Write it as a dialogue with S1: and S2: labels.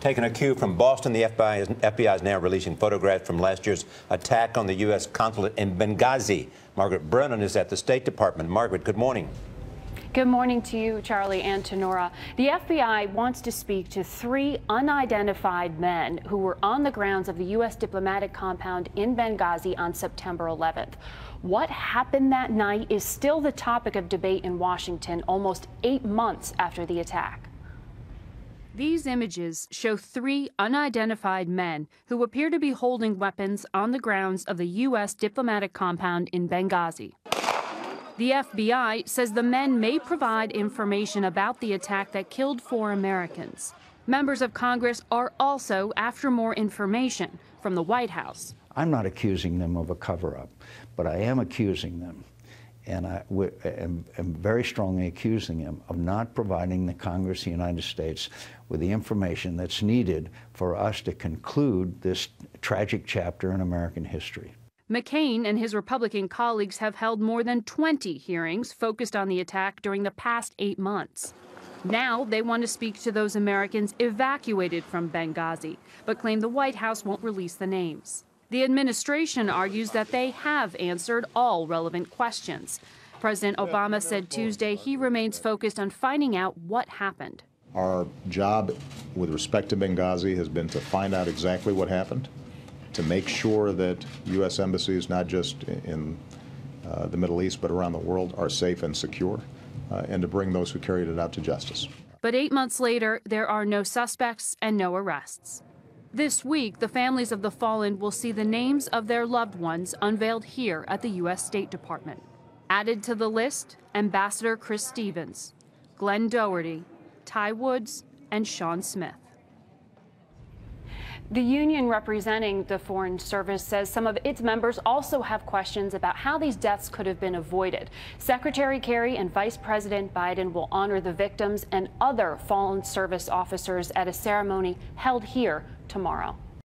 S1: Taking a cue from Boston, the FBI is now releasing photographs from last year's attack on the U.S. consulate in Benghazi. Margaret Brennan is at the State Department. Margaret, good morning.
S2: Good morning to you, Charlie, and to Nora. The FBI wants to speak to 3 unidentified men who were on the grounds of the U.S. diplomatic compound in Benghazi on September 11th. What happened that night is still the topic of debate in Washington almost 8 months after the attack. These images show 3 unidentified men who appear to be holding weapons on the grounds of the U.S. diplomatic compound in Benghazi. The FBI says the men may provide information about the attack that killed 4 Americans. Members of Congress are also after more information from the White House.
S3: I'm not accusing them of a cover-up, but I am accusing them, and I am very strongly accusing them of not providing the Congress of the United States with the information that's needed for us to conclude this tragic chapter in American history.
S2: McCain and his Republican colleagues have held more than 20 hearings focused on the attack during the past 8 months. Now they want to speak to those Americans evacuated from Benghazi, but claim the White House won't release the names. The administration argues that they have answered all relevant questions. President Obama said Tuesday he remains focused on finding out what happened.
S4: Our job with respect to Benghazi has been to find out exactly what happened, to make sure that U.S. embassies, not just in the Middle East, but around the world, are safe and secure, and to bring those who carried it out to justice.
S2: But 8 months later, there are no suspects and no arrests. This week, the families of the fallen will see the names of their loved ones unveiled here at the U.S. State Department. Added to the list, Ambassador Chris Stevens, Glenn Doherty, Ty Woods, and Sean Smith. The union representing the Foreign Service says some of its members also have questions about how these deaths could have been avoided. Secretary Kerry and Vice President Biden will honor the victims and other fallen service officers at a ceremony held here tomorrow.